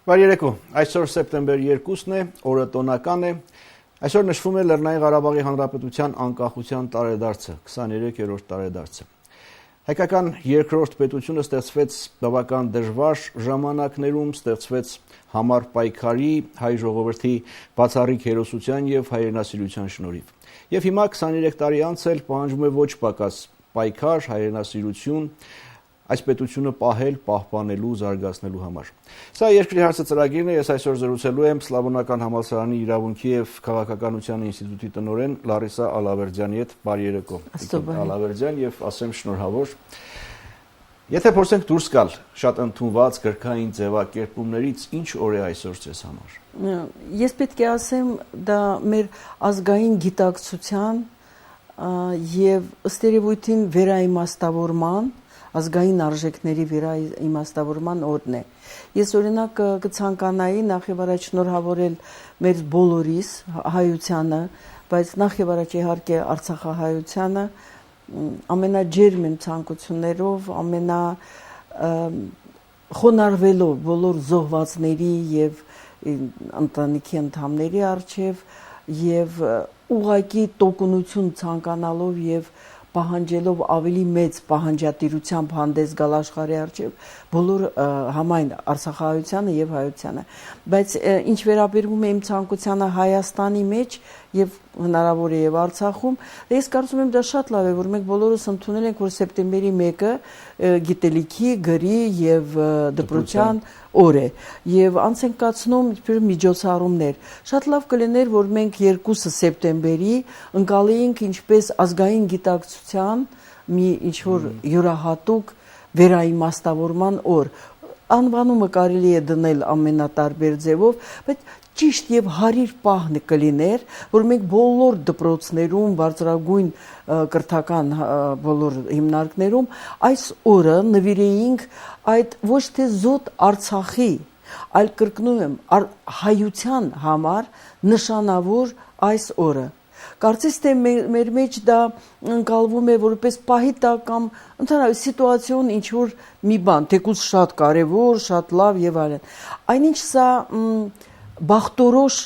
Բարերեկո, այսօր սեպտեմբեր 2-ն է, օրը տոնական է, այսօր նշվում է Լեռնային Ղարաբաղի Հանրապետության անկախության տարեդարձը, 23-րդ տարեդարձը։ Հայկական երկրորդ պետությունը ստեղծվեց բավական դժվար ժամանակներում, ստեղծվեց համառ պայքարի, հայ ժողովրդի բացառիկ հերոսության եւ հայրենասիրության շնորհիվ։ Եվ հիմա 23 տարի անց էլ պահանջում է ոչ պակաս պայքար, հայրենասիրություն, այս պետությունը պահել, պահպանելու, զարգացնելու համար։ Սա երկրի հարցը ծրագիրն է, ես այսօր զրուցելու եմ Սլավոնական համալսարանի իրավունքի եւ քաղաքականության ինստիտուտի տնօրեն Լարիսա Ալավերդյանի հետ։ Բարերեկո, Ալավերդյան, եւ ասեմ շնորհավոր։ Եթե փորձենք դուրս գալ շատ ընդունված գրքային ձևակերպումներից, ինչ օր է այսօր ձեզ համար։ Ես պետք է ասեմ, դա մեր ազգային գիտակցության եւ ըստ երևույթին վերաիմաստավորման ազգային արժեքների վերաիմաստավորման օրն է։ Ես օրինակ կցանկանայի նախ եւ առաջ շնորհավորել մեր բոլորիս հայությանը, բայց նախ եւ առաջ իհարկե Արցախահայությանը ամենաջերմեն ցանկություններով, խոնարհվելով բոլոր զոհվածների եւ ընտանիքի անդամների առջեւ եւ ուղղակի տոկունություն ցանկանալով եւ պահանջելով ավելի մեծ պահանջատիրությամբ հանդես գալ աշխարհի առջև բոլոր համայն Արցախահայությանը եւ հայությանը, բայց ինչ վերաբերվում է իմ ցանկությանը Հայաստանի մեջ եւ հնարավոր է եւ Արցախում, ես կարծում եմ դա շատ լավ է, որ մենք բոլորս ընդունել ենք, որ սեպտեմբերի 1-ը գիտելիքի, գրի եւ դպրոցյան օր է եւ անց ենք կացնում իբր միջոցառումներ։ Շատ լավ կլիներ, որ մենք 2 սեպտեմբերի ընկալեինք ինչպես ազգային գիտակցության մի ինչ որ յուրահատուկ վերաիմաստավորման օր։ Անվանումը կարելի է դնել ամենատարբեր ձևով, բայց ճիշտ եւ հարիր պահն կլիներ, որ մենք բոլոր դպրոցներում, բարձրագույն կրթական բոլոր հիմնարկներում այս օրը նվիրեինք այդ ոչ թե զոտ Արցախի, այլ կրկնում եմ հայության համար նշանավոր այս օրը։ Կարծես թե մեր մեջ դա ընկալվում է որպես պահիտակ կամ ընդհանրապես սիտուացիոն ինչ որ մի բան, թեկուզ շատ կարևոր, շատ լավ եւ այլն։ Այնինչ սա բախտորոշ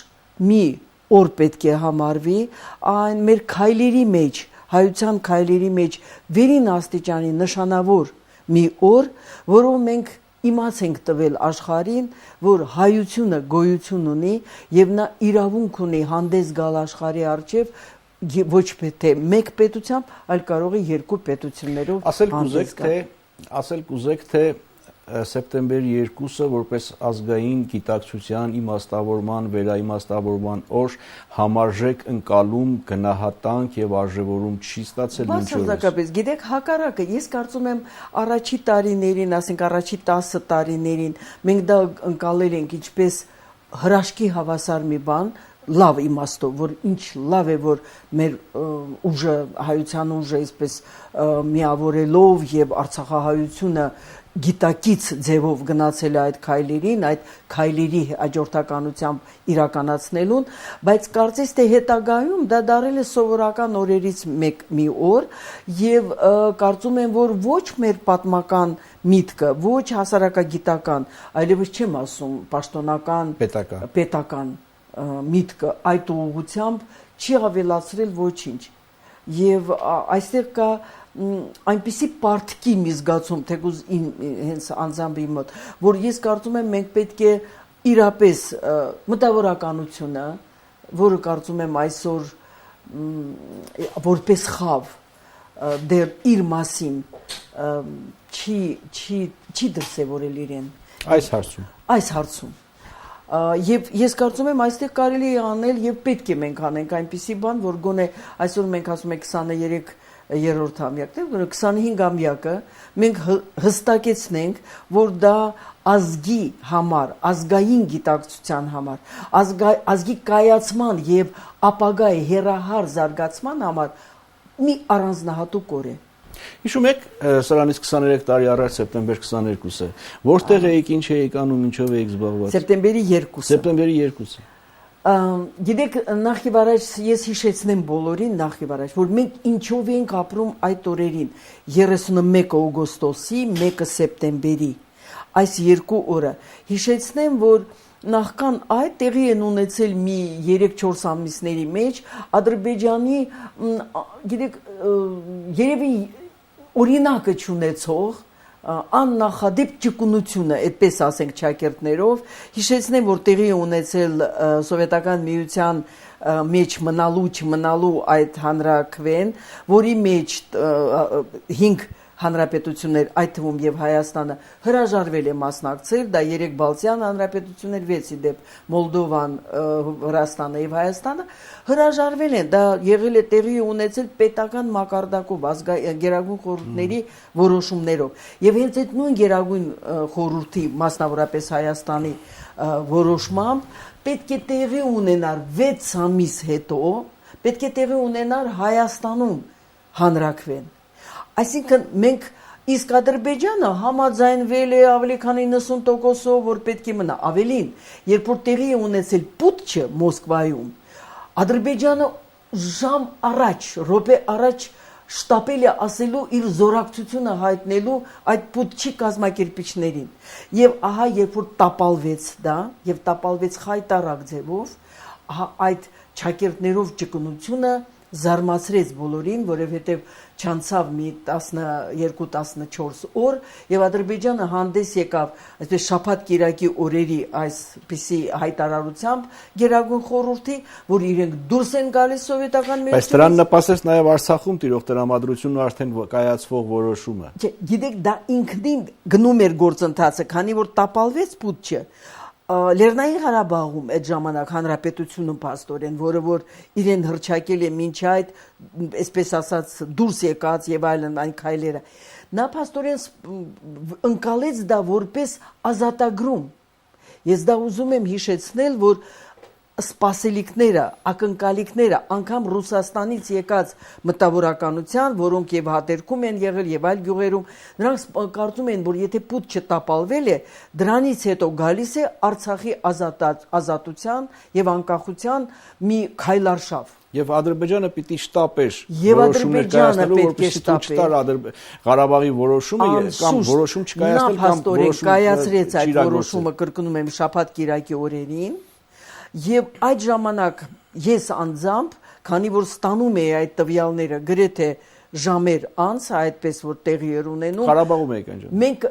մի օր պետք է համարվի, այն մեր քայլերի մեջ, հայության քայլերի մեջ վերին աստիճանի նշանավոր մի օր, որով մենք իմաց ենք տվել աշխարհին, որ հայությունը գոյություն ունի եւ նա իրավունք ունի հանդես գալ աշխարհի առջև ոչ թե մեկ պետությամբ, այլ կարող է երկու պետություններով հանդես գալ։ Ասել կուզեք, թե սեպտեմբերի 2-ը որպես ազգային գիտակցության իմաստավորման, վերաիմաստավորման օր համարժեք ընկալում, գնահատանք եւ արժեվորում չի ստացել ինչ որ։ Բացարձակապես, գիտեք, հակառակը, ես կարծում եմ առաջի տարիներին, ասենք առաջի 10 տարիներին մենք դա ընկալել ենք ինչպես հրաշքի հավասար մի բան, լավ իմաստով, որ ինչ լավ է, որ մեր ուժը, հայության ուժը այսպես միավորելով եւ Արցախահայությունը գիտակից ձևով գնացել է այդ քայլերին, այդ քայլերի հաջորդականությամբ իրականացնելուն, բայց կարծես թե հետագայում դա դարել է սովորական օրերից մի օր եւ կարծում եմ, որ ոչ մեր պատմական միտքը, ոչ հասարակագիտական, այլևս չեմ ասում պաշտոնական, պետական միտքը այդ ուղղությամբ չի ավելացրել ոչինչ։ Եվ այստեղ կա այնպիսի պարտքի մի զգացում, թեկուզ հենց անձամբ իմ մոտ, որ ես կարծում եմ մենք պետք է իրապես մտավորականությունը, որը կարծում եմ այսօր որպես խավ դեռ իր մասին չի դրսևորել իրեն այս հարցում։ Եվ ես կարծում եմ այստեղ կարելի է անել եւ պետք է մենք անենք այնպիսի բան, որ գոնե այսօր մենք ասում ենք 23-րդ ամյակն է, 25-ամյակը մենք հստակեցնենք, որ դա ազգի համար, ազգային գիտակցության համար, ազգի կայացման եւ ապագայի հերահար զարգացման համար մի առանձնահատուկ օր է։ Հիշում եք, սրանից 23 տարի առաջ սեպտեմբեր 22-ը, որտեղ էիք, ինչ էիք անում, ինչով էիք զբաղված։ Սեպտեմբերի 2-ը։ Սեպտեմբերի 2-ը։ Գիտեք, նախ եւ առաջ ես հիշեցնեմ բոլորին, նախ եւ առաջ, որ մենք ինչով ենք ապրում այդ օրերին 31 օգոստոսի, 1 սեպտեմբերի։ այս երկու օրը։ Հիշեցնեմ, որ նախքան այդ տեղի են ունեցել մի 3-4 ամիսների մեջ Ադրբեջանի գիտեք երևի օրինակը չունեցող աննախադեպ ճկունությունը, այդպես ասենք ճակերտներով, հիշեցնեմ, որ տեղի ունեցել սովետական միության մեջ մնալու չմնալու այդ հանրաքվեն, որի մեջ 5 հանրապետություններ, այդ թվում եւ Հայաստանը հրաժարվել է մասնակցել, դա 3 Բալթյան հանրապետություններ, 6-ի դեպ Մոլդովան, Վրաստանը եւ Հայաստանը հրաժարվել են, դա եղել է տեղի ունեցել պետական մակարդակով Գերագույն խորհուրդների որոշումներով եւ հենց այդ նույն Գերագույն խորհրդի, մասնավորապես Հայաստանի որոշմամբ պետք է տեղի ունենար 6 ամիս հետո, պետք է տեղի ունենար Հայաստանում հանրաքվեն։ Այսինքն մենք իսկ Ադրբեջանը համաձայնվել է ավելի քան 90%-ով, որ պետք է մնա։ Ավելին, երբ որ տեղի է ունեցել պուտչը Մոսկվայում, Ադրբեջանը ժամ առաջ, րոպե առաջ շտապել է ասելու իր զորակցությունը հայտնելու այդ պուտչի կազմակերպիչներին։ Եվ ահա երբ որ տապալվեց դա, եւ տապալվեց խայտարակ ձևով, ահա այդ ճակերտներով ճկունությունը զարմացրեց բոլորին, որովհետև չանցավ մի 12-14 օր եւ Ադրբեջանը հանդես եկավ այսպես շաբաթ կիրակի օրերի այսպիսի հայտարարությամբ Գերագույն խորհրդի, որ իրենք դուրս են գալիս սովետական միությունից։ Բայց դրան նպաստեց նաեւ Արցախում տիրող տրամադրությունն արդեն կայացվող որոշումը։ Գիտեք, դա ինքնին գնում էր գործընթացը, քանի որ տապալվեց պուտչը։ Լեռնային Ղարաբաղում այդ ժամանակ հանրապետությունը փաստորեն, որը որ իրեն հրճակել է մինչ այդ, այսպես ասած, դուրս եկած եւ այլն այն քայլերը, նա փաստորեն ընկալեց դա որպես ազատագրում։ Ես դա ուզում եմ հիշեցնել, որ սպասելիքները, ակնկալիքները անգամ Ռուսաստանից եկած մտավորականության, որոնք եւ հատերքում են եղել եւ այլ գյուղերում, նրանք կարծում են, որ եթե պուտչը տապալվել է, դրանից հետո գալիս է Արցախի ազատության եւ անկախության մի քայլարշավ։ Եվ Ադրբեջանը պիտի շտապեր Եվ Ադրբեջանը պետք է շտապեր Ղարաբաղի որոշումը կամ որոշում չկայացնել կամ որոշում կայացրեց այդ որոշումը, կրկնում եմ, շաբաթ կիրակի օրերին։ Եվ այդ ժամանակ ես անձամբ, քանի որ ստանում էի այդ տվյալները գրեթե ժամեր անց, այդպես որ տեղի էր ունենում, Ղարաբաղում եք այն ժամանակ։ Մենք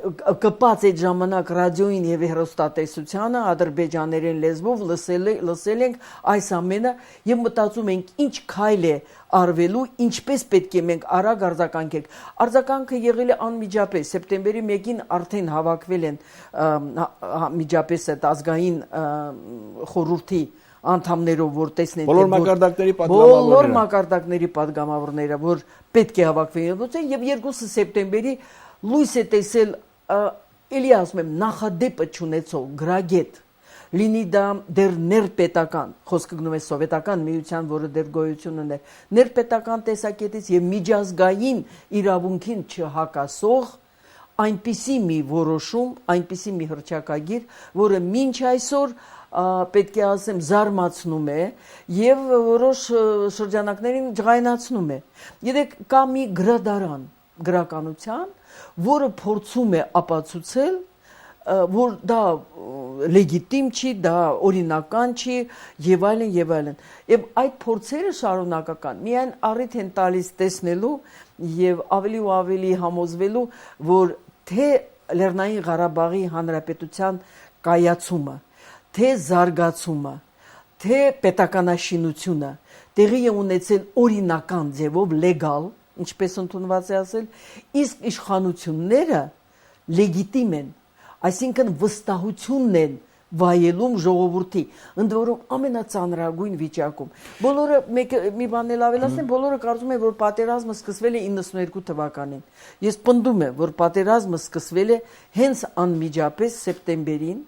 կպած այդ ժամանակ ռադիոյին եւ հեռուստատեսությանը ադրբեջաներեն լեզվով լսել ենք այս ամենը եւ մտածում ենք ինչ քայլ է արվելու, ինչպես պետք է մենք արագ արձագանքենք։ Արձագանքը եղել է անմիջապես, սեպտեմբերի 1-ին արդեն հավաքվել են միջապես այդ ազգային խորհրդի անդամներով, որ տեսնեն բոլոր մակարդակների պատգամավորները, որ պետք է հավաքվեն եւ 2 սեպտեմբերի լույս է տեսել էլի ասում եմ նախադեպը չունեցող գրագետ, լինի դա դեռ ներպետական, խոսքը գնում է սովետական միության, որը դեռ գոյություն ուներ, ներպետական տեսակետից եւ միջազգային իրավունքին չհակասող այնպիսի մի որոշում, այնպիսի մի հռչակագիր, որը մինչ այսօր պետք է ասեմ զարմացնում է եւ որոշ շրջանակներին ջղայնացնում է։ Գիտեք, կա մի գրադարան գրականության, որը փորձում է ապացուցել, որ դա լեգիտիմ չի, դա օրինական չի եւ այլն եւ այլն։ Եվ այդ փորձերը շարունակական միայն առիթ են տալիս տեսնելու եւ ավելի ու ավելի համոզվելու, որ թե Լեռնային Ղարաբաղի Հանրապետության կայացումը, թե զարգացումը, թե պետականաշինությունը տեղի է ունեցել օրինական ձևով լեգալ, ինչպես ընդունված է ասել, իսկ իշխանությունները լեգիտիմ են, այսինքն վստահությունն են վայելում ժողովրդի, ընդ որում ամենածանրագույն վիճակում։ Բոլորը մի բան էլ ավելացնեմ, բոլորը կարծում են, որ պատերազմը սկսվել է 92 թվականին։ Ես պնդում եմ, որ պատերազմը սկսվել է հենց անմիջապես սեպտեմբերին,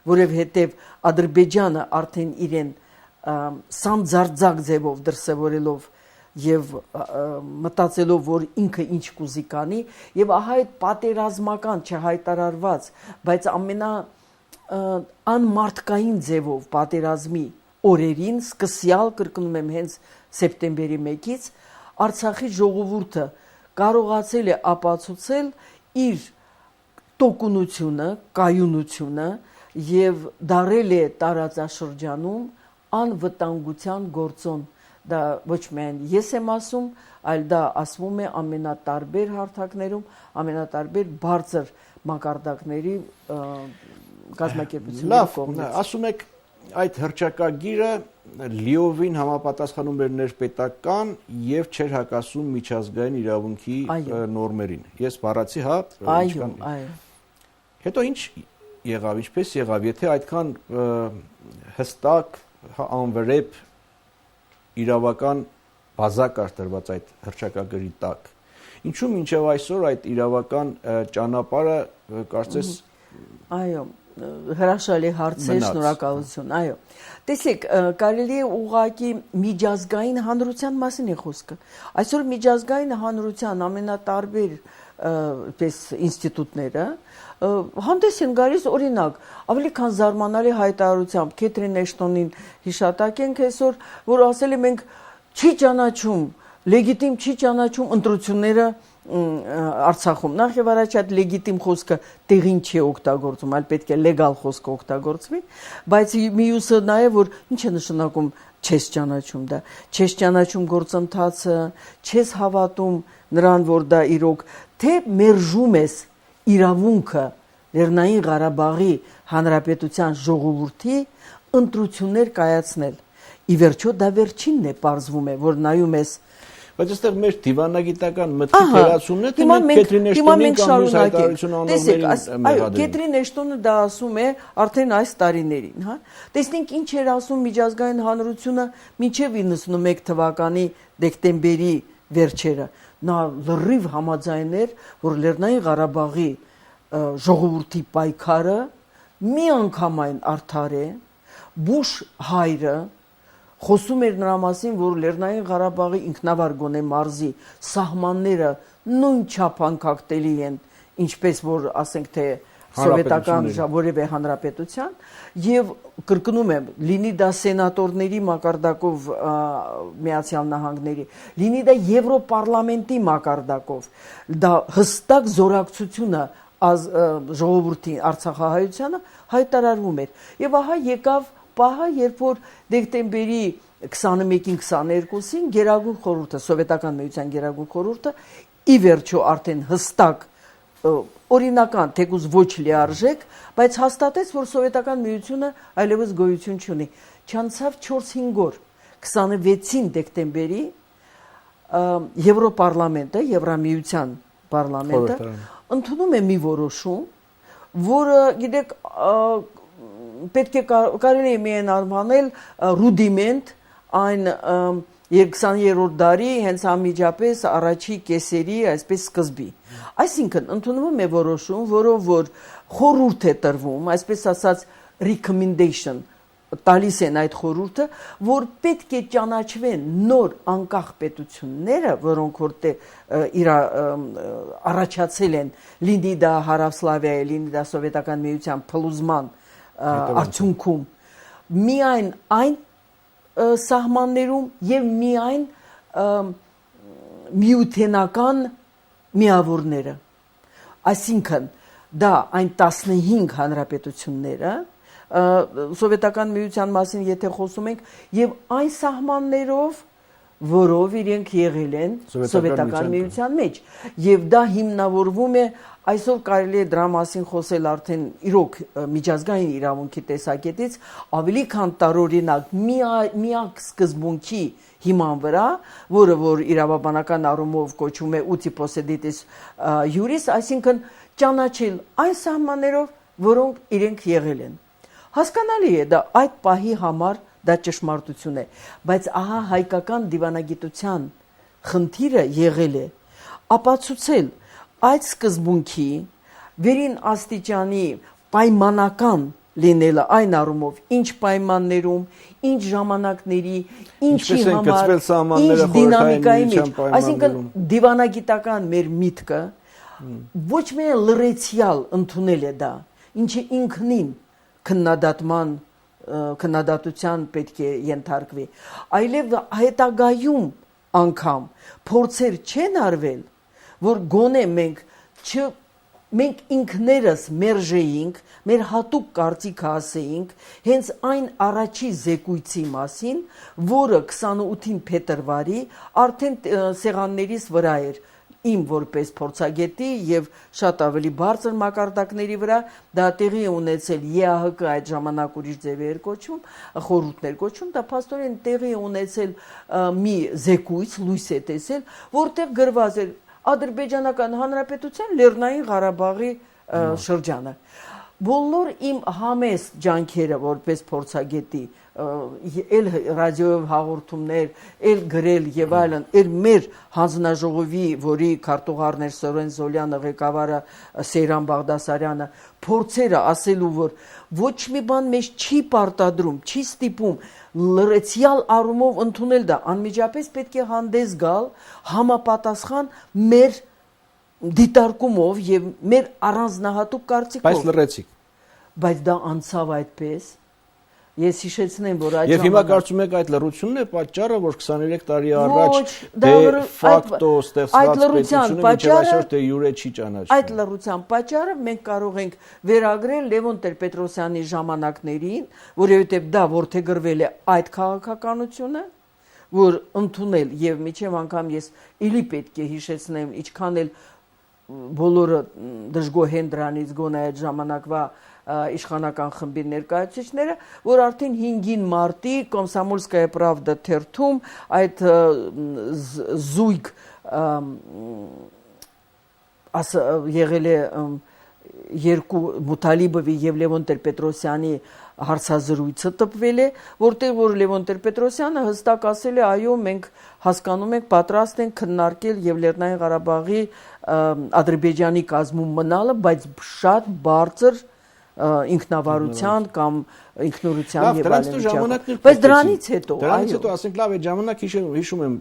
որովհետև Ադրբեջանը արդեն իրեն սանձարձակ ձևով դրսևորելով եւ մտածելով, որ ինքը ինչ կուզի կանի, եւ ահա այդ պատերազմական չհայտարարված, բայց անմարդկային ձևով պատերազմի օրերին, սկսյալ կրկնում եմ հենց սեպտեմբերի 1-ից, Արցախի ժողովուրդը կարողացել է ապացուցել իր տոկունությունը, կայունությունը եւ դարել է տարածաշրջանում անվտանգության գործոն։ Դա ոչ միայն ես եմ ասում, այլ դա ասվում է ամենատարբեր հարթակներում, ամենատարբեր բարձր մակարդակների կազմակերպությունների կողմից։ Ասում եք այդ հռչակագիրը լիովին համապատասխանում էր ներպետական եւ չէր հակասում միջազգային իրավունքի նորմերին։ Ես բառացի, հա։ Այո։ Հետո ինչ եղավ, ինչպես եղավ, եթե այդքան հստակ, անվրեպ իրավական բազա կար տրված այդ հռչակագրի տակ։ Ինչու մինչև այսօր այդ իրավական ճանապարհը կարծես Այո, հրաշալի հարց է, շնորհակալություն, այո։ Տեսեք, կարելի է ուղղակի միջազգային հանրության մասին է խոսքը։ Այսօր միջազգային հանրության ամենատարբեր ինստիտուտները հանդես են գալիս, օրինակ, ավելի քան զարմանալի հայտարարությամբ Քեթրին Էշտոնին հիշատակենք այսօր, որ ասել է մենք չի ճանաչում, լեգիտիմ չի ճանաչում ընտրությունները Արցախում։ Նախ եւ առաջ այդ լեգիտիմ խոսքը տեղին չի օգտագործում, այլ պետք է լեգալ խոսքը օգտագործվի, բայց մյուսը նաեւ որ ինչ է նշանակում չես ճանաչում դա, չես ճանաչում գործընթացը, չես հավատում նրան, որ դա իրոք թե մերժում ես իրավունքը Լեռնային Ղարաբաղի Հանրապետության ժողովրդի ընտրություններ կայացնել։ Ի վերջո դա վերջինն է, պարզվում է, որ նայում ես Բայց այստեղ մեր դիվանագիտական մտքի թերացումն է, թե մենք Քեթրին Էշտոնին կամ մյուս հայտարարություն անողներին մեղադրենք։ Քեթրին Էշտոնը դա ասում է արդեն այս տարիներին, հա։ Տեսնենք ինչ էր ասում միջազգային հանրությունը մինչև 91 թվականի դեկտեմբերի վերջերը։ Նա լրիվ համաձայն էր, որ Լեռնային Ղարաբաղի ժողովրդի պայքարը միանգամայն արդար է, Բուշ հայրը խոսում էր նրա մասին, որ Լեռնային Ղարաբաղի ինքնավար գոնե մարզի սահմանները նույն չափ անկախտելի են, ինչպես որ ասենք թե սովետական որևէ հանրապետության, եւ կրկնում եմ, լինի դա սենատորների մակարդակով Միացյալ Նահանգների, լինի դա Եվրոպարլամենտի մակարդակով, դա հստակ զորակցությունը ժողովրդի Արցախահայությանը հայտարարվում էր։ Եվ ահա եկավ պահը, երբ որ դեկտեմբերի 21-ին 22-ին Գերագույն խորհուրդը, Սովետական միության Գերագույն խորհուրդը ի վերջո արդեն հստակ օրինական, թեկուզ ոչ լիարժեք, բայց հաստատեց, որ Սովետական միությունը այլևս գոյություն չունի։ Չանցավ 4-5 օր, 26-ին դեկտեմբերի Եվրոպարլամենտը, Եվրամիության պարլամենտը ընդունում է մի որոշում, որը գիտեք պետք է կարելի է միայն անվանել ռուդիմենտ այն 20-րդ դարի հենց անմիջապես առաջի կեսերի այսպես սկզբի։ Այսինքն ընդունում է որոշում, որով որ խորհուրդ է տրվում, այսպես ասած recommendation տալիս են այդ խորհուրդը, որ պետք է ճանաչվեն նոր անկախ պետությունները, որոնք որտեղ առաջացել են, լինի դա Հարավսլավիայի, լինի դա Սովետական միության փլուզման արդյունքում միայն այն սահմաններում եւ միայն միութենական միավորները, այսինքն դա այն 15 հանրապետությունները Սովետական միության մասին եթե խոսում ենք եւ այն սահմաններով, որով իրենք եղել են Սովետական միության մեջ եւ դա հիմնավորվում է այսօր կարելի է դրա մասին խոսել արդեն իրոք միջազգային իրավունքի տեսակետից ավելի քան տարօրինակ միակ սկզբունքի հիման վրա, որը որ իրավաբանական առումով կոչվում է uti possidetis juris, այսինքն ճանաչել այն սահմաններով, որոնք իրենք եղել են։ Հասկանալի է դա այդ պահի համար դա ճշմարտություն է, բայց ահա հայկական դիվանագիտության խնդիրը եղել է ապացուցել այդ սկզբունքի վերին աստիճանի պայմանական լինելը այն առումով, ինչ պայմաններում, ինչ ժամանակների, ինչի համար, ինչ դինամիկայի մեջ, այսինքն դիվանագիտական մեր միտքը ոչ միայն լրացիալ ընդունել է դա, ինչը ինքնին քննադատության պետք է ենթարկվի, այլև հետագայում անգամ փորձեր չեն արվել, որ գոնե մենք մենք ինքներս մերժեինք, մեր հատուկ կարծիքը ասեինք հենց այն առաջի զեկույցի մասին, որը 28-ին փետրվարի արդեն սեղաններիս վրա էր իմ որպես փորձագետի եւ շատ ավելի բարձր մակարդակների վրա դա տեղի ունեցել ԵԱՀԿ այդ ժամանակ ուրիշ ձև էր կոչվում, խորհուրդներ կոչվում, դա փաստորեն տեղի ունեցել մի զեկույց, լույս է տեսել, որտեղ գրված էր Ադրբեջանական Հանրապետության Լեռնային Ղարաբաղի շրջանը։ Բոլոր իմ համեստ ջանքերը որպես փորձագետի էլ ռադիոյով հաղորդումներ, էլ գրել եւ այլն, էլ մեր հանձնաժողովի, որի քարտուղարներ Սորեն Զոլյանը, ղեկավարը Սեյրան Բաղդասարյանը, փորձերը ասելու, որ ոչ մի բան մեզ չի պարտադրում, չի ստիպում լրացիալ առումով ընդունել դա, անմիջապես պետք է հանդես գալ համապատասխան մեր դիտարկումով եւ մեր առանձնահատուկ կարծիքով։ Բայց լրացիք։ Բայց դա անցավ այդպես։ Ես հիշեցնեմ, որ այդ Եվ հիմա կարծում եք այդ լռությունն է պատճառը, որ 23 տարի առաջ դե ֆակտո ստեղծված պետությունը մինչև այսօր դե յուրե չի ճանաչվում։ Այդ լռության պատճառը մենք կարող ենք վերագրել Լևոն Տեր-Պետրոսյանի ժամանակներին, որովհետև դա որդեգրվել է այդ քաղաքականությունը, որ ընդունել եւ միջև անգամ ես իլի պետք է հիշեցնեմ, ինչքան էլ բոլորը դժգոհ են դրանից գոնե այդ ժամանակվա իշխանական խմբի ներկայացուցիչները, որ արդեն 5-ին մարտի Կոմսոմոլսկայա Պրավդա թերթում այդ զույգ եղել է երկու Մութալիբովի եւ Լևոն Տեր-Պետրոսյանի հարցազրույցը տպվել է, որտեղ որ Լևոն Տեր-Պետրոսյանը հստակ ասել է, այո, մենք հասկանում ենք, պատրաստ ենք քննարկել եւ Լեռնային Ղարաբաղի Ադրբեջանի կազմում մնալը, բայց շատ բարձր ինքնավարության կամ ինքնուրույնության եւ այլն։ Բայց դրանից հետո, ասենք լավ է ժամանակ հիշում եմ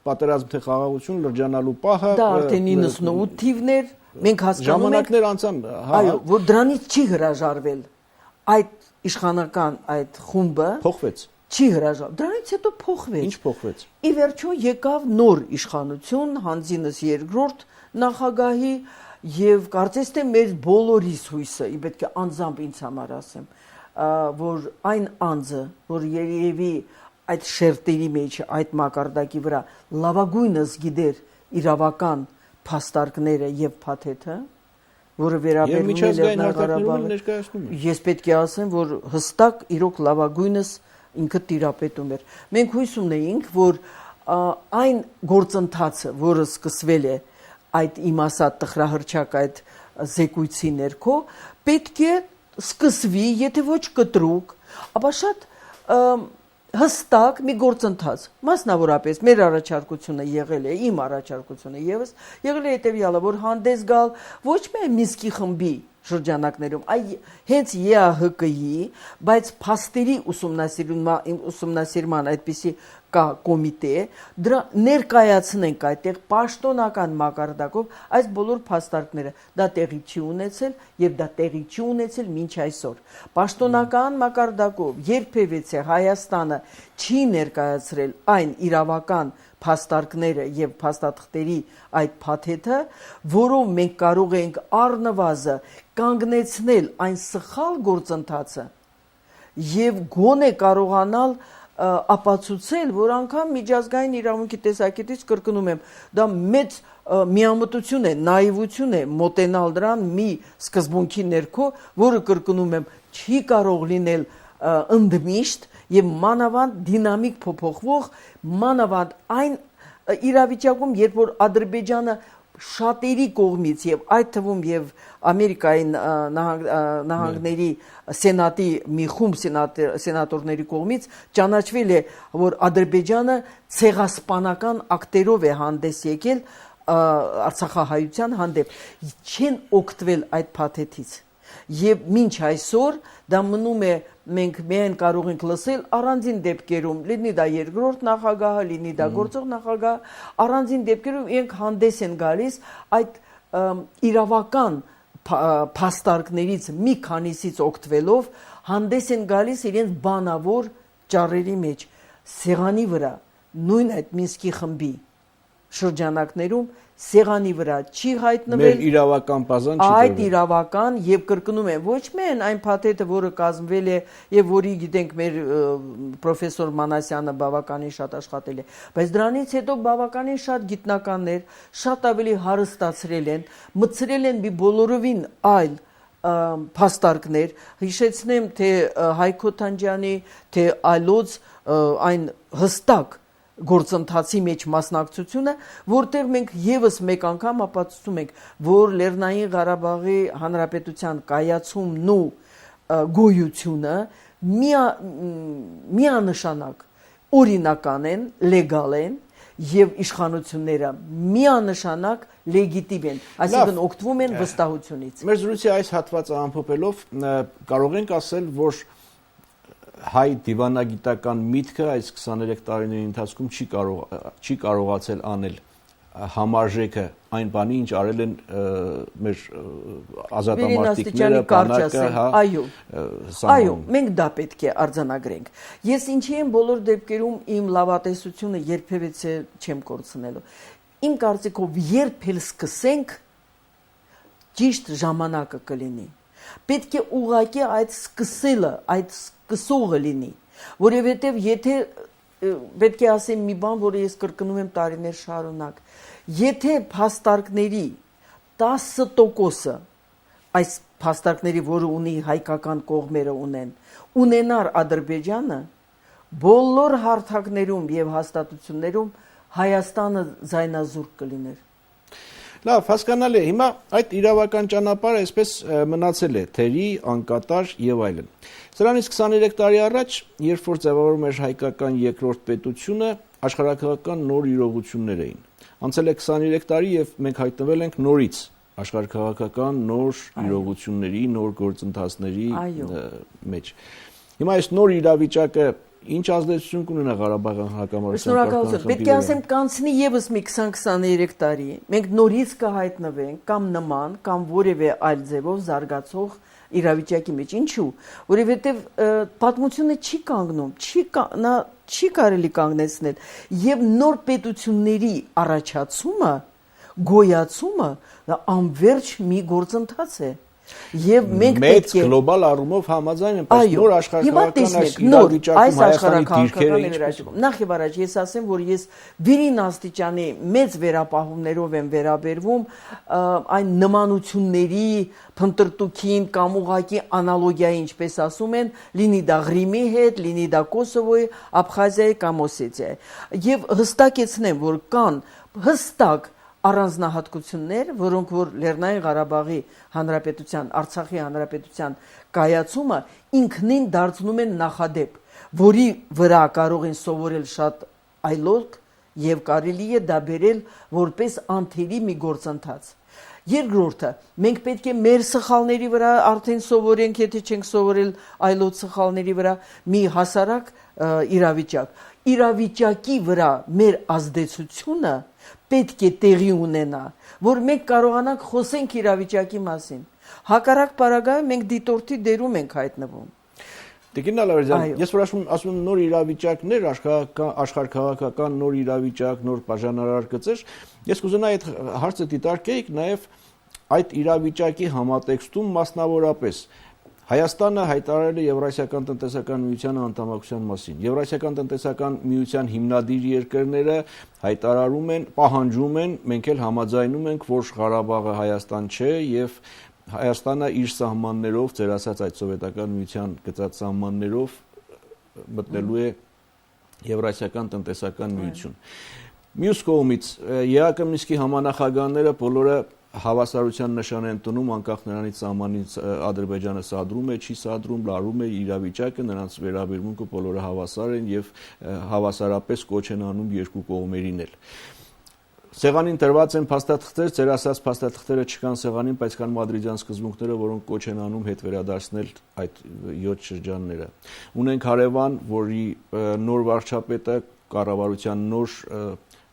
պատերազմ թե խաղաղություն լրջանալու պահը, դա արդեն 98 թիվներ, մենք հասկանում ենք ժամանակներ անցան, այո, որ դրանից չի հրաժարվել այդ իշխանական այդ խումբը փոխվեց։ Չի հրաժարվել։ Դրանից հետո փոխվեց։ Ինչ փոխվեց։ Ի վերջո եկավ նոր իշխանություն, հանձինս երկրորդ նախագահի եւ կարծես թե մեր բոլորիս հույսը, ի պետք է անձամբ ինձ համար ասեմ, որ այն անձը, որ երևի այդ շերտերի մեջ, այդ մակարդակի վրա լավագույնս գիտեր իրավական փաստարկները եւ փաթեթը, որը վերաբերում է Լեռնային Ղարաբաղին, ես պետք է ասեմ, որ հստակ իրոք լավագույնս ինքը տիրապետում էր։ Մենք հույս ունեինք, որ այն գործընթացը, որը սկսվել է այդ իմ ասած տխրահրճակ այդ զեկույցի ներքո, պետք է սկսվի, եթե ոչ կտրուկ, ապա շատ հստակ մի գործընթաց, մասնավորապես մեր առաջարկությունը եղել է, իմ առաջարկությունը եւս եղել է հետեւյալը, որ հանդես գալ ոչ միայն Մինսկի խմբի շրջանակներում, այլ հենց ԵԱՀԿ-ի, բայց փաստերի ուսումնասիրման այդպիսի կա կոմիտե, դրա ներկայացնենք այդտեղ պաշտոնական մակարդակով այս բոլոր փաստարկները։ Դա տեղի չի ունեցել եւ դա տեղի չի ունեցել մինչ այսօր։ Պաշտոնական մակարդակով երբևիցե Հայաստանը չի ներկայացրել այն իրավական փաստարկները եւ փաստաթղթերի այդ փաթեթը, որով մենք կարող ենք առնվազն կանգնեցնել այն սխալ գործընթացը եւ գոնե կարողանալ ապացուցել, որ անգամ միջազգային իրավունքի տեսակետից կրկնում եմ, դա մեծ միամտություն է, նաիվություն է մոտենալ դրան մի սկզբունքի ներքո, որը կրկնում եմ, չի կարող լինել ընդմիշտ եւ մանավանդ դինամիկ փոփոխվող, մանավանդ այն իրավիճակում, երբ որ Ադրբեջանը շատերի կողմից եւ այդ թվում եւ Ամերիկայի նահանգների սենատի մի խումբ սենատորների կողմից ճանաչվել է, որ Ադրբեջանը ցեղասպանական ակտերով է հանդես եկել Արցախահայության հանդեպ, չեն օգտվել այդ փաթեթից եւ մինչ այսօր դա մնում է, մենք միայն կարող ենք լսել առանձին դեպքերում, լինի դա երկրորդ նախագահը, լինի դա գործող նախագահը, առանձին դեպքերում իրենք հանդես են գալիս այդ իրավական փաստարկներից մի քանիսից օգտվելով հանդես են գալիս իրենց բանավոր ճառերի մեջ, սեղանի վրա նույն այդ Մինսկի խմբի շրջանակներում սեղանի վրա չի Մեր հայտնվել իրավական բազան չի այդ տրվել։ իրավական եւ կրկնում եմ ոչ միայն այն փաթեթը, որը կազմվել է եւ որի գիտենք մեր պրոֆեսոր Մանասյանը բավականին շատ աշխատել է, բայց դրանից հետո բավականին շատ գիտնականներ շատ ավելի հարստացրել են, մտցրել են մի բոլորովին այլ փաստարկներ, հիշեցնեմ թե Հայկո Թանջյանի, թե այլոց այն հստակ գործընթացի մեջ մասնակցությունը, որտեղ մենք եւս մեկ անգամ ապացուցում ենք, որ Լեռնային Ղարաբաղի Հանրապետության կայացումն ու գոյությունը միանշանակ օրինական են, լեգալ են եւ իշխանությունները միանշանակ լեգիտիմ են, այսինքն օգտվում են վստահությունից։ Մեր զրույցի այս հատվածը ամփոփելով կարող ենք ասել, որ հայ դիվանագիտական միտքը այս 23 տարիների ընթացքում չի կարողացել անել համարժեքը այն բանի, ինչ արել են մեր ազատամարտիկները, բանակը, այո, մենք դա պետք է արձանագրենք։ Ես ինչի եմ բոլոր դեպքերում իմ լավատեսությունը երբևիցե չեմ կորցնելու։ Իմ կարծիքով երբ էլ սկսենք, ճիշտ ժամանակը կլինի։ Պետք է ուղղակի այդ սկսելը, այդ սկսողը լինի, որովհետև եթե պետք է ասեմ մի բան, որը ես կրկնում եմ տարիներ շարունակ, եթե փաստարկների 10%-ը այս փաստարկների, որը ունի հայկական կողմերը ունենար Ադրբեջանը, բոլոր հարթակներում եւ հաստատություններում Հայաստանը զայնազուրկ կլիներ։ Լավ, հասկանալի է։ Հիմա այդ իրավական ճանապարհը այսպես մնացել է թերի, անկատար եւ այլն։ Սրանից 23 տարի առաջ, երբ որ ձևավորում էր հայկական երկրորդ պետությունը, աշխարհակղական նոր իրողություններ էին։ Անցել է 23 տարի եւ մենք հայտնվել ենք նորից աշխարհակղական նոր իրողությունների, նոր գործընթացների մեջ։ Հիմա այս նոր իրավիճակը ինչ ազդեցություն կունենա Ղարաբաղյան հակամարտության Շնորհակալություն։ Պետք է ասեմ կանցնի եւս մի 20-23 տարի։ Մենք նորից կհայտնվենք կամ նման, կամ որևէ այլ ձևով զարգացող իրավիճակի մեջ։ Ինչու՞։ Որովհետեւ պատմությունը չի կանգնում, չի կարելի կանգնեցնել եւ նոր պետությունների առաջացումը, գոյացումը դա անverջ մի գործընթաց է։ Եվ մենք պետք է գլոբալ առումով համաձայն ենք, բայց նոր աշխարհակղական այս իրավիճակում Հայաստանի դիրքերը ինչպես։ Նախ եւ առաջ ես ասեմ, որ ես վերին աստիճանի մեծ վերապահումներով եմ վերաբերվում այն նմանությունների փնտրտուքին կամ ուղղակի անալոգիայի, ինչպես ասում են, լինի դա Ղրիմի հետ, լինի դա Կոսովոյի, Աբխազիայի կամ Օսետիայի։ Եվ հստակեցնեմ, որ կան հստակ առանձնահատկություններ, որոնք որ Լեռնային Ղարաբաղի Հանրապետության, Արցախի Հանրապետության կայացումը ինքնին դարձնում են նախադեպ, որի վրա կարող են սովորել շատ այլոք եւ կարելի է դա բերել որպես անթերի մի գործընթաց։ Երկրորդը, մենք պետք է մեր սխալների վրա արդեն սովորենք, եթե չենք սովորել այլոց սխալների վրա մի հասարակ իրավիճակ։ Իրավիճակի վրա մեր ազդեցությունը պետք է տեղի ունենա, որ մենք կարողանանք խոսենք իրավիճակի մասին։ Հակառակ պարագայում մենք դիտորդի դերում ենք հայտնվում։ Տիկին Ալավերդյան, ես որ ասում եմ նոր իրավիճակներ, աշխարհքաղաքական նոր իրավիճակ, նոր բաժանարար գծեր, ես կուզենայի այդ հարցը դիտարկեիք նաև այդ իրավիճակի համատեքստում մասնավորապես Հայաստանը հայտարարել է Եվրասիական տնտեսական միության անդամակցության մասին։ Եվրասիական տնտեսական միության հիմնադիր երկրները հայտարարում են, պահանջում են, մենք էլ համաձայնում ենք, որ Ղարաբաղը Հայաստան չէ եւ Հայաստանը իր սահմաններով, ձեր ասած այդ սովետական միության գծած սահմաններով մտնելու է Եվրասիական տնտեսական միություն։ Մյուս կողմից ԵԱԿ Մինսկի համանախագահները բոլորը հավասարության նշան են տնում, անկախ նրանից սահմանից Ադրբեջանը սադրում է, չի սադրում, լարում է իրավիճակը, նրանց վերաբերմունքը բոլորը հավասար են եւ հավասարապես կոչ են անում երկու կողմերին էլ։ Սեղանին տրված են փաստաթղթեր, ձեր ասած փաստաթղթերը չկան սեղանին, բայց կան մադրիդյան սկզբունքները, որոնք կոչ են անում հետ վերադարձնել այդ 7 շրջանները։ Ունենք հարևան, որի նոր վարչապետը կառավարության նոր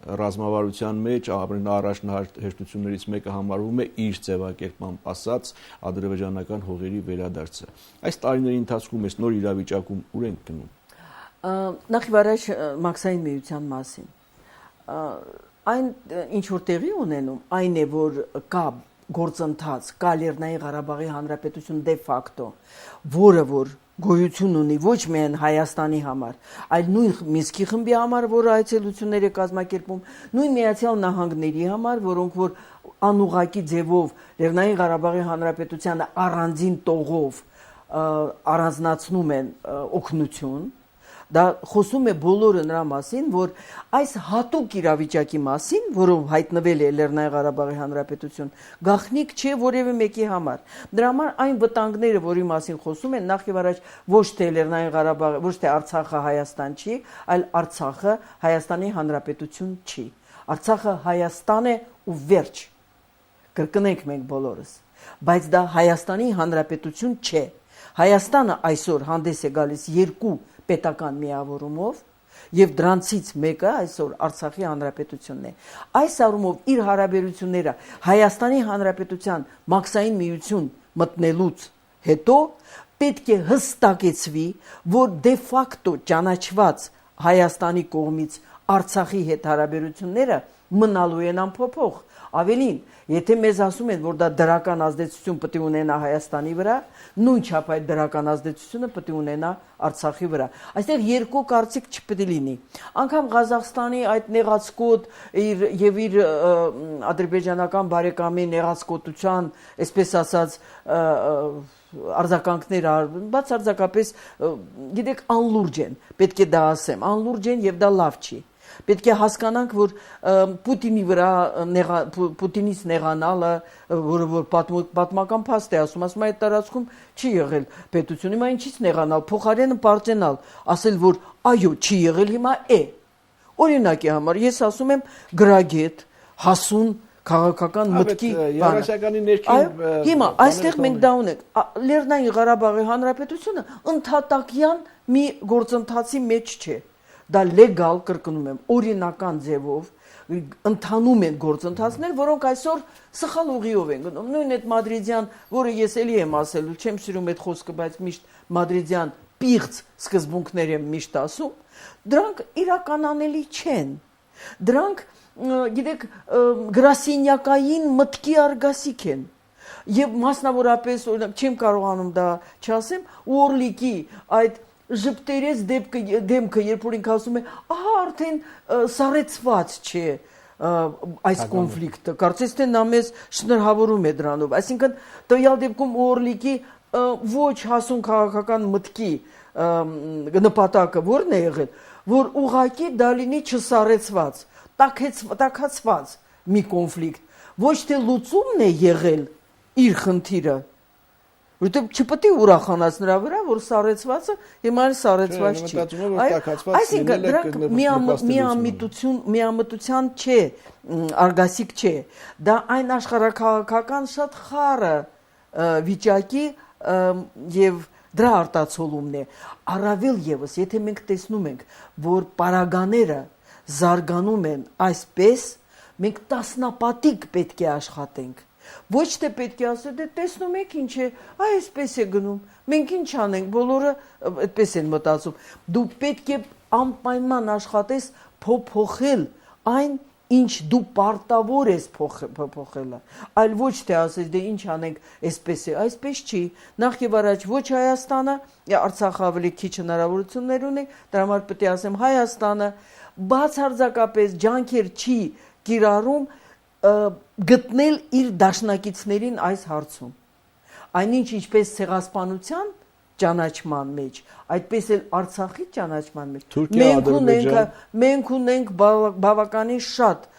ռազմավարության մեջ առաջնահերթություններից մեկը համարվում է իր ձևակերպմամբ ասած ադրբեջանական հողերի վերադարձը։ Այս տարիների ընթացքում այս նոր իրավիճակում ուր ենք գնում։ Նախ եւ առաջ մաքսային միության մասին։ այն ինչ որ տեղի ունենում, այն է որ կա գործընթաց կա Լեռնային Ղարաբաղի Հանրապետություն դե ֆակտո, որը որ գոյություն ունի ոչ միայն Հայաստանի համար, այլ նույն Մինսկի խմբի համար, որը այցելություններ է կազմակերպում, նույն Միացյալ Նահանգների համար, որոնք որ անուղակի ձևով Լեռնային Ղարաբաղի Հանրապետությանը առանձին տողով առանձնացնում են օգնություն, դա խոսում է բոլորը նրա մասին, որ այս հատուկ իրավիճակի մասին, որով հայտնվել է Լեռնային Ղարաբաղի Հանրապետություն, գաղտնիք չէ որևէ մեկի համար։ Դրա համար այն վտանգները, որի մասին խոսում են, նախ եւ առաջ ոչ թե Լեռնային Ղարաբաղը, ոչ թե Արցախը Հայաստան չի, այլ Արցախը Հայաստանի Հանրապետություն չի։ Արցախը Հայաստան է ու վերջ։ Կրկնենք մենք բոլորս, բայց դա Հայաստանի Հանրապետություն չէ։ Հայաստանը այսօր հանդես է գալիս երկու պետական միավորումով եւ դրանցից մեկը այսօր Արցախի Հանրապետությունն է։ Այս առումով իր հարաբերությունները Հայաստանի Հանրապետության մաքսային միություն մտնելուց հետո պետք է հստակեցվի, որ դե ֆակտո ճանաչված Հայաստանի կողմից Արցախի հետ հարաբերությունները մնալու են անփոփոխ։ Ավելին, եթե մեզ ասում են, որ դա դրական ազդեցություն պետք է ունենա Հայաստանի վրա, նույն չափ այդ դրական ազդեցությունը պետք է ունենա Արցախի վրա։ Այստեղ երկու կարծիք չպետք է լինի։ Անկամ Ղազախստանի այդ նեղացկոտ եւ իր ադրբեջանական բարեկամի նեղացկոտության, այսպես ասած, արձագանքները բացարձակապես գիտեք անլուրջ են, պետք է դա ասեմ, անլուրջ են եւ դա լավ չի։ Պետք է հասկանանք, որ Պուտինի վրա Պուտինից նեղանալը, որը որ պատմական փաստ է ասում է այդ տարածքում չի եղել պետություն, հիմա ինչից նեղանալ, փոխարենը պարծենալ, ասել, որ այո, չի եղել, հիմա է։ Օրինակի համար ես ասում եմ գրագետ, հասուն քաղաքական մտքի Եվրասիականի ներքին հիմա այստեղ մենք դա ունենք Լեռնային Ղարաբաղի Հանրապետությունը ընդհատակյան մի գործընթացի մեջ չէ։ Դա լեգալ, կրկնում եմ, օրինական ձևով ընթանում են գործընթացներ, որոնք այսօր սխալ ուղիով են գնում։ Նույն այդ մադրիդյան, որը ես էլի եմ ասել, չեմ սիրում այդ խոսքը, բայց միշտ մադրիդյան պիղծ սկզբունքներ եմ միշտ ասում, դրանք իրականանելի չեն։ Դրանք, գիտեք, գրասենյակային մտքի արգասիկ են։ Եվ մասնավորապես, օրինակ, չեմ կարողանում դա չասեմ, Օրլիկի այդ ժպտերես դեմքը, երբ որ ինքը ասում է, ահա արդեն սառեցված չէ այս կոնֆլիկտը, կարծես թե նա մեզ շնորհավորում է դրանով, այսինքն տվյալ դեպքում Օրլիկի ոչ հասուն քաղաքական մտքի նպատակը որն է եղել, որ ուղղակի դա լինի չսառեցված, տաքացված մի կոնֆլիկտ, ոչ թե լուծումն է եղել իր խնդիրը, որտեղ չպետք է ուրախանաս նրա վրա, որ սառեցվածը հիմա սառեցված չի։ Այսինքն դրանք միամտության չէ, արգասիկ չէ։ Դա այն աշխարհակաղակական շատ խառը վիճակի եւ դրա արտացոլումն է։ Առավել եւս, եթե մենք տեսնում ենք, որ պարագաները զարգանում են այսպես, մենք տասնապատիկ պետք է աշխատենք։ Ոչ թե պետք է ասել, դե տեսնում եք ինչ է, այսպես է գնում, մենք ինչ անենք, բոլորը այդպես են մտածում։ Դու պետք է անպայման աշխատես փոխել այն, ինչ դու պարտավոր ես փոխելը, այլ ոչ թե ասես, դե ինչ անենք, այսպես է, այսպես չի։ Նախ եւ առաջ ոչ Հայաստանը, Արցախը ավելի քիչ հնարավորություններ ունի, դրա համար պետք է ասեմ Հայաստանը բացարձակապես ջանքեր չի կիրառում գտնել իր դաշնակիցներին այս հարցում։ Այնինչ ինչպես ցեղասպանության ճանաչման մեջ, այդպես էլ Արցախի ճանաչման մեջ։ Մենք ունենք բավականին շատ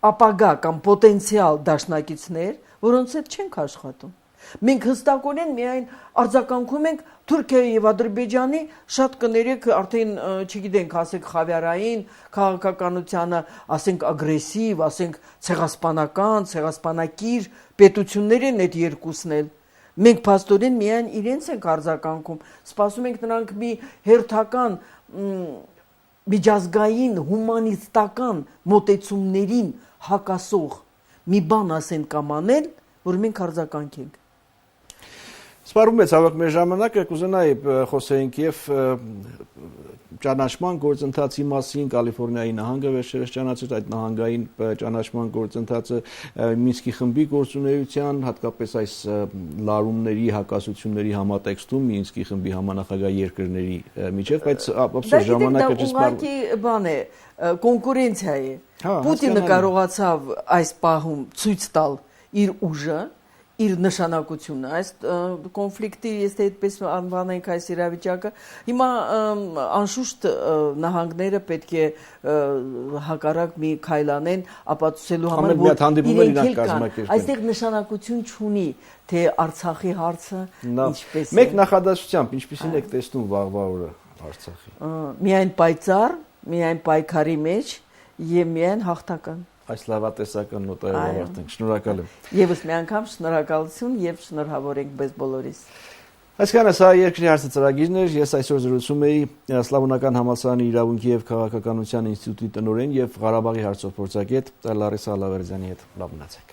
ապագա կամ պոտենցիալ դաշնակիցներ, որոնց հետ չենք աշխատում։ Մենք հստակորեն միայն արձագանքում ենք Թուրքիայի եւ Ադրբեջանի շատ կներեք արդեն չգիտենք, ասենք խավիարային քաղաքականությանը, ասենք ագրեսիվ, ասենք ցեղասպանական, ցեղասպանակիր պետություններ են այդ երկուսն էլ։ Մենք փաստորեն միայն իրենց ենք արձագանքում, սպասում ենք նրանք մի հերթական միջազգային հումանիստական մոտեցումներին հակասող մի բան ասեն կամ անել, որ մենք արձագանքենք։ Սպառում է ցավոք մեր ժամանակը, կուզենայի խոսեինք եւ ճանաչման գործընթացի մասին Կալիֆոռնիայի նահանգը վերջերս ճանաչեց այդ նահանգային ճանաչման գործընթացը Մինսկի խմբի գործունեության, հատկապես այս լարումների հակասությունների համատեքստում Մինսկի խմբի համանախագահ երկրների միջև, բայց ափսոս ժամանակը ուղղակի բան է, կոնկուրենցիա է։ Պուտինը կարողացավ այս պահում ցույց տալ իր ուժը, իր նշանակությունը այս կոնֆլիկտի, եթե այդպես անվանենք այս իրավիճակը, հիմա անշուշտ նահանգները պետք է հակառակ մի քայլ անեն ապացուցելու համար, որ իրենք կան, այստեղ նշանակություն չունի, թե Արցախի հարցը ինչպես է։ Մեկ նախադասությամբ, ինչպիսին եք տեսնում վաղվա օրը Արցախի։ Միայն պայծառ, միայն պայքարի մեջ եւ միայն հաղթական։ Այս լավատեսական նոտայով ավարտենք։ Շնորհակալ եմ։ Եվս մի անգամ շնորհակալություն եւ շնորհավոր ենք մեզ բոլորիս։ Այսքանը սա երկրի հարցը ծրագիրն էր։ Ես այսօր զրուցում էի Սլավոնական համալսարանի իրավունքի եւ քաղաքականության ինստիտուտի տնօրեն եւ Ղարաբաղի հարցով փորձագետ Լարիսա Ալավերդյանի հետ։ Լավ մնացեք։